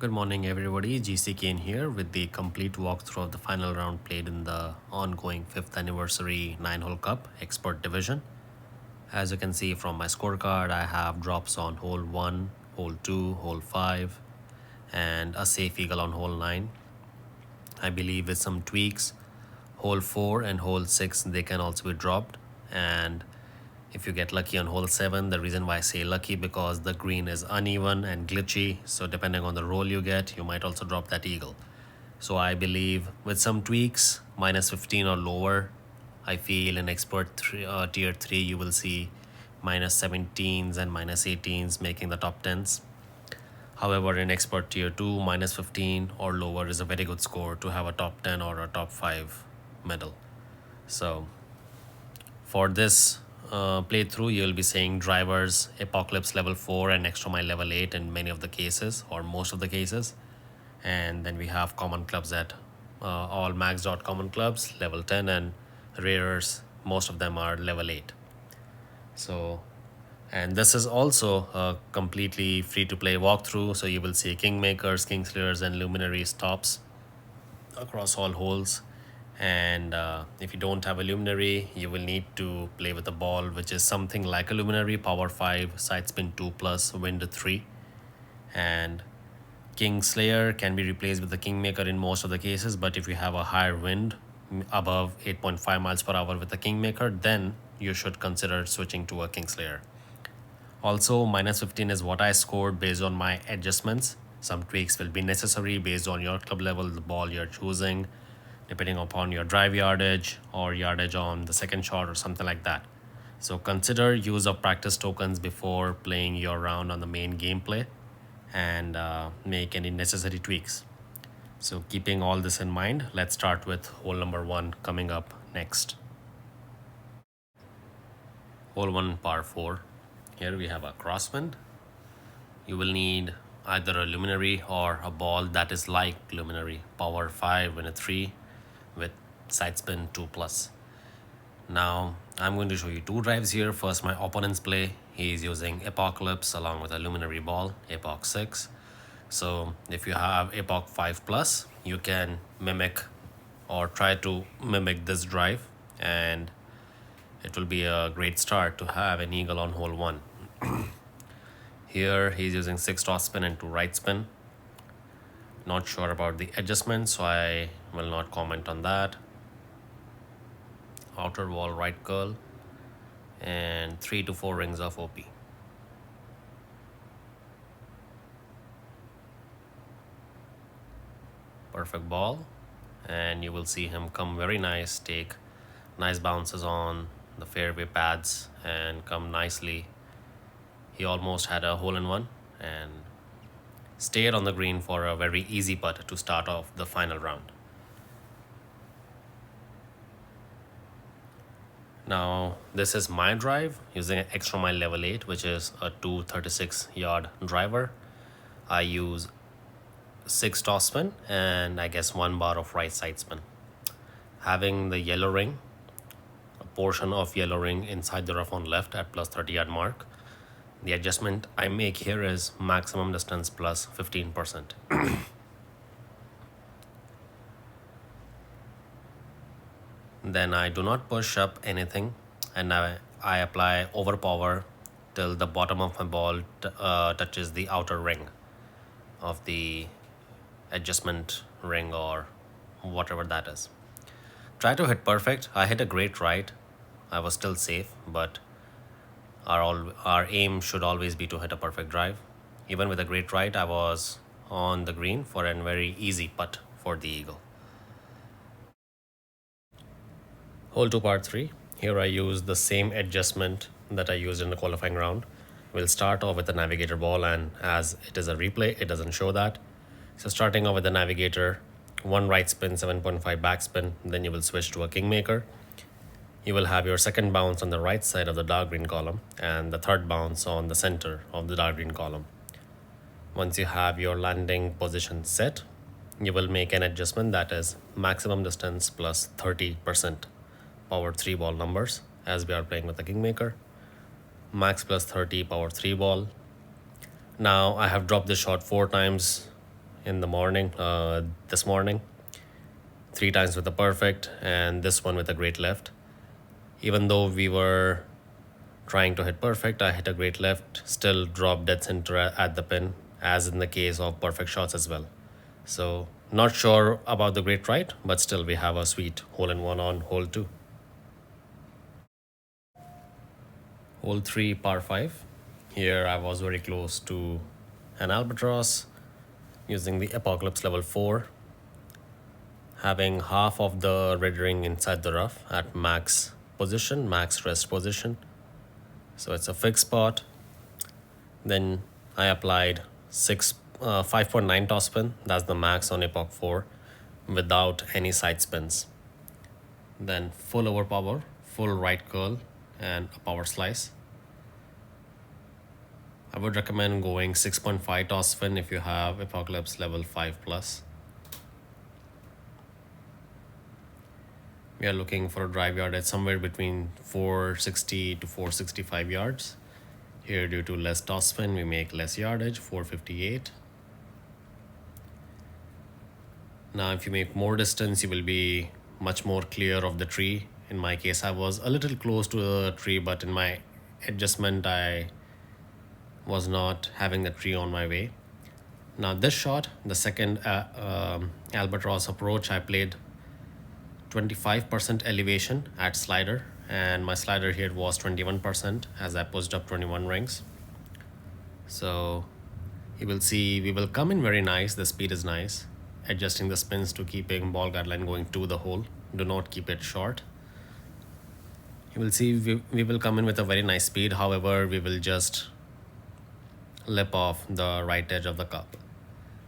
Good morning, everybody. GC Kane here with the complete walkthrough of the final round played in the ongoing 5th anniversary 9-hole cup expert division. As you can see from my scorecard, I have drops on hole 1, hole 2, hole 5, and a safe eagle on hole 9. I believe with some tweaks, hole 4 and hole 6 they can also be dropped, and if you get lucky on hole 7, the reason why I say lucky because the green is uneven and glitchy, so depending on the roll you get, you might also drop that eagle. So I believe with some tweaks, minus 15 or lower, I feel in expert tier 3 you will see minus 17s and minus 18s making the top 10s. However, in expert tier 2, minus 15 or lower is a very good score to have a top 10 or a top 5 medal. So for this playthrough, you'll be seeing drivers, Apocalypse level 4 and Extra Mile level 8 in many of the cases or most of the cases. And then we have common clubs at all maxed out common clubs, level 10, and rarers, most of them are level 8. So, and this is also a completely free to play walkthrough. So you will see Kingmakers, Kingslayers, and Luminaries tops across all holes. And if you don't have a luminary, you will need to play with a ball which is something like a luminary, power 5, side spin 2 plus, wind 3. And Kingslayer can be replaced with the Kingmaker in most of the cases, but if you have a higher wind above 8.5 miles per hour with the Kingmaker, then you should consider switching to a Kingslayer. Also, minus 15 is what I scored based on my adjustments. Some tweaks will be necessary based on your club level, the ball you're choosing, depending upon your drive yardage or yardage on the second shot or something like that. So consider use of practice tokens before playing your round on the main gameplay and make any necessary tweaks. So keeping all this in mind, let's start with hole number 1 coming up next. Hole 1 par 4. Here we have a crosswind. You will need either a luminary or a ball that is like luminary, power 5 and a 3 with side spin 2 plus. Now I'm going to show you two drives here. First, my opponent's play. He's using Apocalypse along with a luminary ball, Apoc 6. So if you have Apoc 5 plus, you can mimic or try to mimic this drive, and it will be a great start to have an eagle on hole 1. Here he's using 6 toss spin and 2 right spin. Not sure about the adjustment, so I will not comment on that. Outer wall right curl and 3 to 4 rings of OP. Perfect ball, and you will see him come very nice, take nice bounces on the fairway pads and come nicely. He almost had a hole-in-one and stayed on the green for a very easy putt to start off the final round. Now this is my drive using an Extra Mile level 8, which is a 236 yard driver. I use 6 toss spin and I guess 1 bar of right side spin. Having the yellow ring, a portion of yellow ring inside the rough on left at plus 30 yard mark. The adjustment I make here is maximum distance plus 15%. Then I do not push up anything, and I apply overpower till the bottom of my ball touches the outer ring of the adjustment ring or whatever that is. Try to hit perfect. I hit a great right. I was still safe, but our aim should always be to hit a perfect drive. Even with a great right, I was on the green for a very easy putt for the eagle. Hole 2 par 3. Here I use the same adjustment that I used in the qualifying round. We'll start off with the navigator ball, and as it is a replay, it doesn't show that. So starting off with the navigator, 1 right spin, 7.5 backspin, then you will switch to a Kingmaker. You will have your second bounce on the right side of the dark green column and the third bounce on the center of the dark green column. Once you have your landing position set, you will make an adjustment that is maximum distance plus 30%, power 3 ball numbers, as we are playing with the Kingmaker. Max plus 30, power 3 ball. Now I have dropped this shot 4 times in the morning, this morning, three times with a perfect, and this one with a great left. Even though we were trying to hit perfect, I hit a great left, still dropped dead center at the pin, as in the case of perfect shots as well. So, not sure about the great right, but still we have a sweet hole in one on hole two. Hole 3, par 5. Here I was very close to an albatross using the apocalypse level 4, having half of the red ring inside the rough at max position, max rest position. So it's a fixed spot. Then I applied 5.9 top spin, that's the max on epoch 4, without any side spins. Then full overpower, full right curl, and a power slice. I would recommend going 6.5 toss spin if you have Apocalypse level 5 plus. We are looking for a drive yard at somewhere between 460 to 465 yards. Here, due to less toss spin, we make less yardage, 458. Now, if you make more distance, you will be much more clear of the tree. In my case, I was a little close to the tree, but in my adjustment, I was not having the tree on my way. Now this shot, the second albatross approach, I played 25% elevation at slider, and my slider here was 21% as I pushed up 21 rings. So you will see we will come in very nice, the speed is nice, adjusting the spins to keeping ball guideline going to the hole. Do not keep it short. You will see we will come in with a very nice speed, however we will just lip off the right edge of the cup.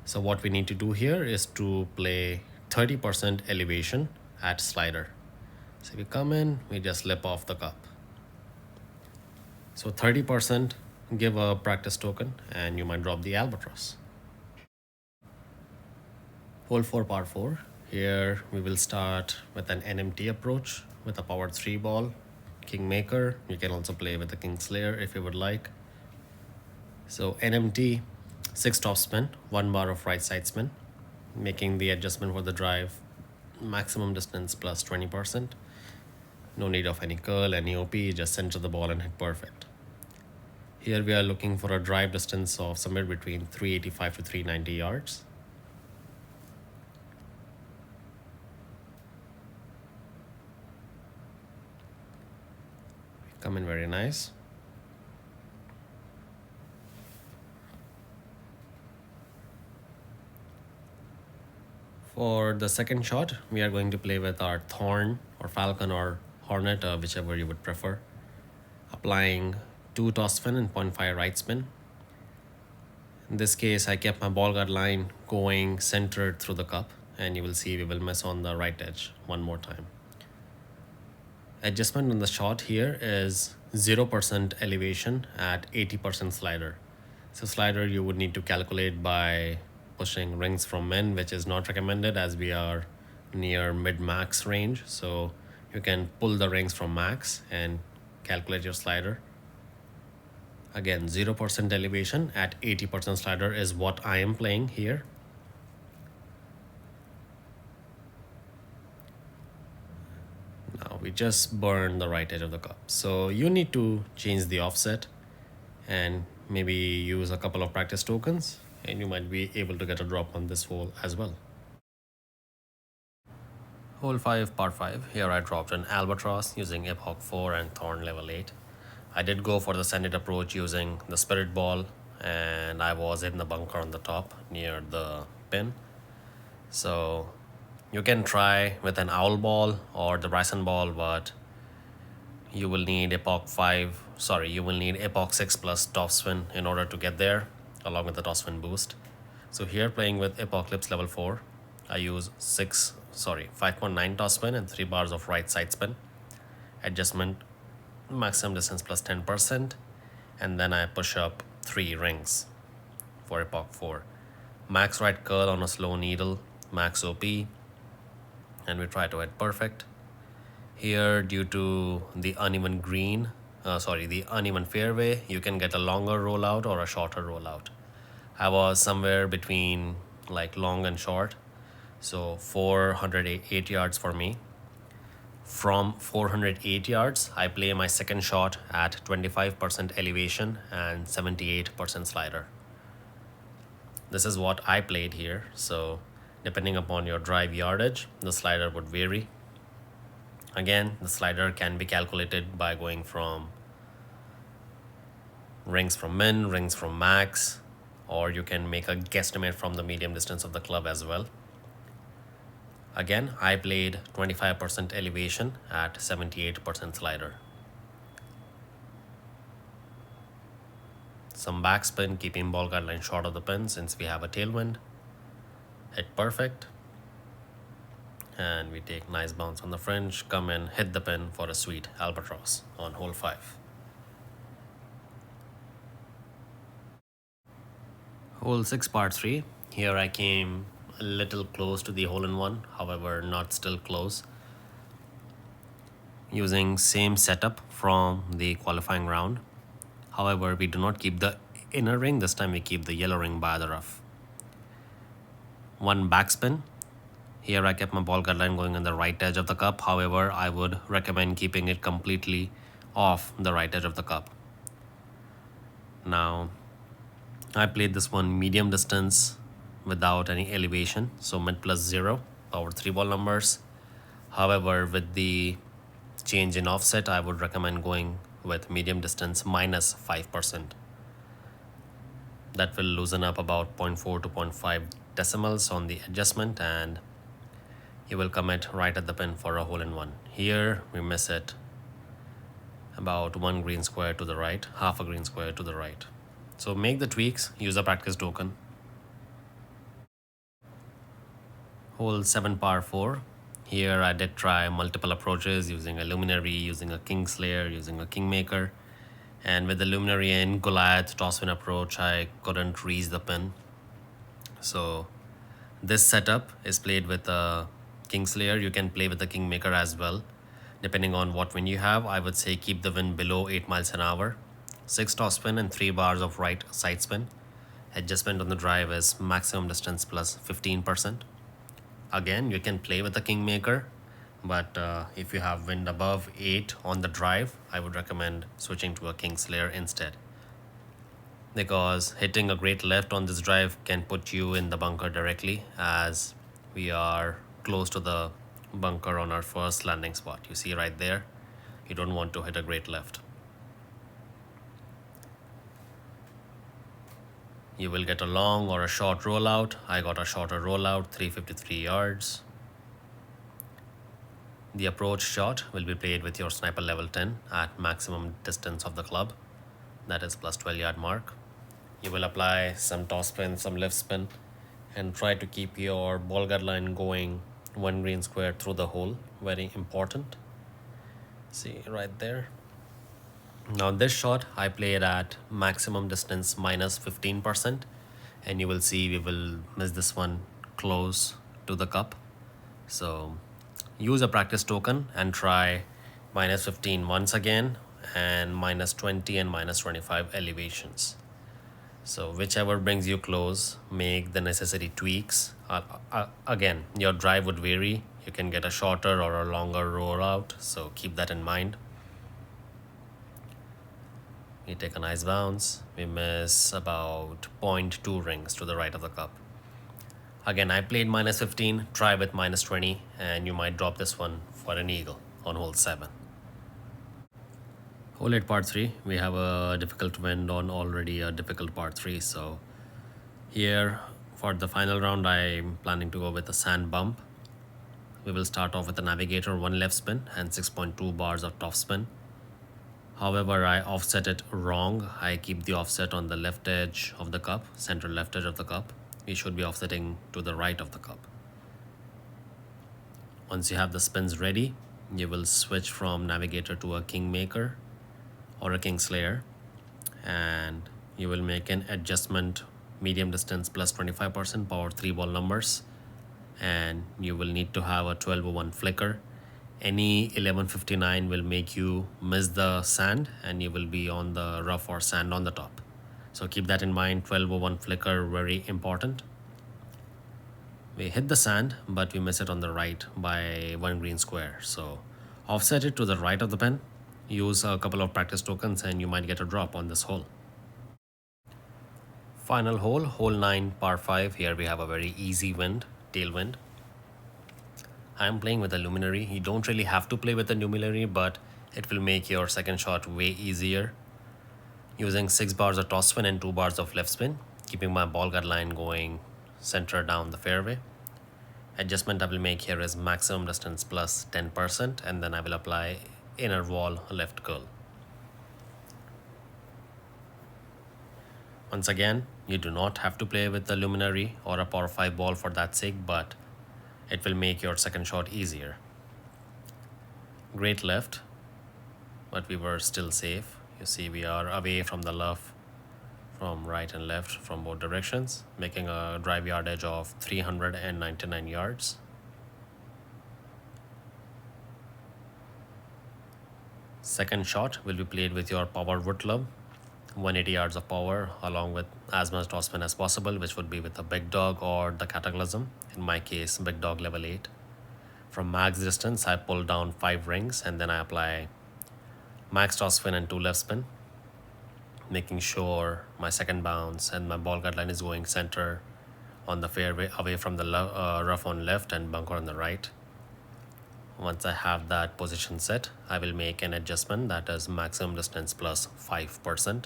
So what we need to do here is to play 30% elevation at slider. So we come in, we just lip off the cup. So 30%, give a practice token and you might drop the albatross. Hole 4, par 4. Here we will start with an NMT approach with a powered 3 ball, Kingmaker. You can also play with the Kingslayer if you would like. So NMT, 6 top spin, 1 bar of right side spin, making the adjustment for the drive maximum distance plus 20%. No need of any curl, any OP, just center the ball and hit perfect. Here we are looking for a drive distance of somewhere between 385 to 390 yards. Come in very nice. For the second shot, we are going to play with our Thorn or Falcon or Hornet, whichever you would prefer. Applying 2 toss spin and 0.5 right spin. In this case, I kept my ball guard line going centered through the cup, and you will see we will miss on the right edge one more time. Adjustment on the shot here is 0% elevation at 80% slider. So slider you would need to calculate by pushing rings from min, which is not recommended as we are near mid-max range. So you can pull the rings from max and calculate your slider. Again, 0% elevation at 80% slider is what I am playing here. Now we just burn the right edge of the cup. So you need to change the offset and maybe use a couple of practice tokens, and you might be able to get a drop on this hole as well. Hole 5, par 5. Here I dropped an albatross using Epoch 4 and Thorn level 8. I did go for the sanded approach using the spirit ball, and I was in the bunker on the top near the pin. So you can try with an owl ball or the bryson ball, but you will need Epoch 6 plus top spin in order to get there, along with the top spin boost. So here playing with Apocalypse level 4, I use 5.9 top spin and 3 bars of right side spin. Adjustment maximum distance plus 10%, and then I push up 3 rings for Epoch 4. Max right curl on a slow needle, max OP, and we try to hit perfect. Here, due to the uneven the uneven fairway, you can get a longer rollout or a shorter rollout. I was somewhere between like long and short. So 408 yards for me. From 408 yards, I play my second shot at 25% elevation and 78% slider. This is what I played here. So depending upon your drive yardage, the slider would vary. Again, the slider can be calculated by going from rings from min, rings from max, or you can make a guesstimate from the medium distance of the club as well. Again, I played 25% elevation at 78% slider. Some backspin, keeping ball guideline short of the pin since we have a tailwind. Hit perfect. And we take nice bounce on the fringe, come in, hit the pin for a sweet albatross on hole 5. Hole 6, part 3. Here I came a little close to the hole-in-one, however not still close. Using same setup from the qualifying round. However, we do not keep the inner ring, this time we keep the yellow ring by the rough. One backspin. Here I kept my ball guideline going on the right edge of the cup, however I would recommend keeping it completely off the right edge of the cup. Now I played this one medium distance without any elevation, so mid plus 0, power 3 ball numbers. However, with the change in offset, I would recommend going with medium distance minus 5%. That will loosen up about 0.4 to 0.5 decimals on the adjustment, and you will commit right at the pin for a hole-in-one. Here we miss it about 1 green square to the right, half a green square to the right. So make the tweaks, use a practice token. Hole 7, par 4. Here I did try multiple approaches using a luminary, using a kingslayer, using a kingmaker. And with the luminary and Goliath tosswin approach, I couldn't reach the pin. So this setup is played with a kingslayer. You can play with the kingmaker as well. Depending on what wind you have, I would say keep the wind below 8 miles an hour. 6 topspin and 3 bars of right side spin. Adjustment on the drive is maximum distance plus 15%. Again, you can play with the kingmaker, but if you have wind above 8 on the drive, I would recommend switching to a kingslayer instead, because hitting a great left on this drive can put you in the bunker directly, as we are close to the bunker on our first landing spot. You see right there, you don't want to hit a great left. You will get a long or a short rollout. I got a shorter rollout, 353 yards. The approach shot will be played with your sniper level 10 at maximum distance of the club, that is plus 12 yard mark. You will apply some toss spin, some lift spin, and try to keep your ball guideline going 1 green square through the hole. Very important. See right there. Now this shot I played at maximum distance minus 15%, and you will see we will miss this one close to the cup. So use a practice token and try minus 15 once again, and minus 20 and minus 25 elevations. So whichever brings you close, make the necessary tweaks. Again, your drive would vary. You can get a shorter or a longer rollout, so keep that in mind. We take a nice bounce. We miss about 0.2 rings to the right of the cup. Again, I played minus 15, try with minus 20, and you might drop this one for an eagle on hole 7. Hole 8, part 3. We have a difficult wind on already a difficult part 3. So here for the final round, I'm planning to go with a sand bump. We will start off with a navigator, 1 left spin and 6.2 bars of top spin. However, I offset it wrong. I keep the offset on the left edge of the cup, center left edge of the cup. We should be offsetting to the right of the cup. Once you have the spins ready, you will switch from navigator to a kingmaker or a kingslayer, and you will make an adjustment medium distance plus 25%, power 3 ball numbers, and you will need to have a 1201 flicker. Any 1159 will make you miss the sand, and you will be on the rough or sand on the top. So keep that in mind. 1201 flicker, very important. We hit the sand, but we miss it on the right by one green square. So offset it to the right of the pin, use a couple of practice tokens, and you might get a drop on this hole. Final hole, hole 9, par 5. Here we have a very easy wind, tailwind. I'm playing with a luminary. You don't really have to play with a luminary, but it will make your second shot way easier. Using 6 bars of toss spin and 2 bars of left spin, keeping my ball guide line going center down the fairway. Adjustment I will make here is maximum distance plus 10%, and then I will apply inner wall left curl. Once again, you do not have to play with the luminary or a par 5 ball for that sake, but it will make your second shot easier. Great left, but we were still safe. You see we are away from the luff from right and left from both directions, making a drive yardage of 399 yards. Second shot will be played with your power wood club, 180 yards of power along with as much toss spin as possible, which would be with a big dog or the cataclysm, in my case big dog level 8. From max distance I pull down 5 rings and then I apply max toss spin and 2 left spin, making sure my second bounce and my ball guide line is going center on the fairway, away from the rough on left and bunker on the right. Once I have that position set, I will make an adjustment that is maximum distance plus 5%.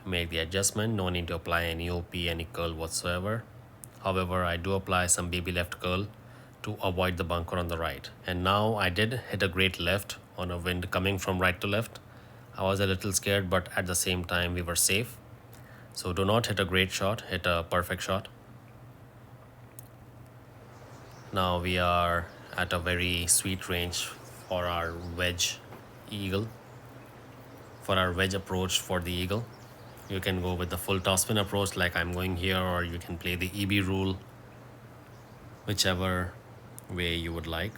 Make the adjustment, no need to apply any OP, any curl whatsoever. However, I do apply some baby left curl to avoid the bunker on the right. And now I did hit a great left on a wind coming from right to left. I was a little scared, but at the same time we were safe. So do not hit a great shot, hit a perfect shot. Now we are at a very sweet range for our wedge eagle. For our wedge approach for the eagle, you can go with the full topspin approach like I'm going here, or you can play the EB rule, whichever way you would like.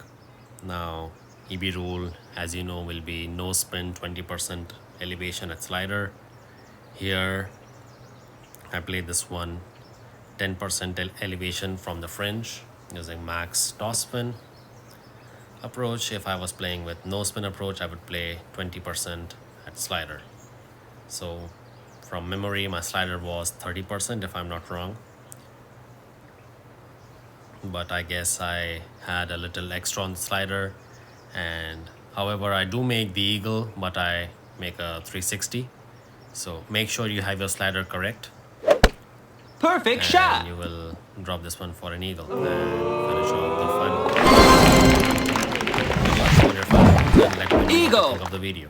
Now EB rule, as you know, will be no spin, 20% elevation at slider. Here I play this one 10% elevation from the fringe using max toss spin approach. If I was playing with no spin approach, I would play 20% at slider. So from memory, my slider was 30% if I'm not wrong, but I guess I had a little extra on the slider. And however, I do make the eagle, but I make a 360. So make sure you have your slider correct. Perfect shot! And you will drop this one for an eagle and finish off the fun. Good luck on your fun, and let me know what you think of the video.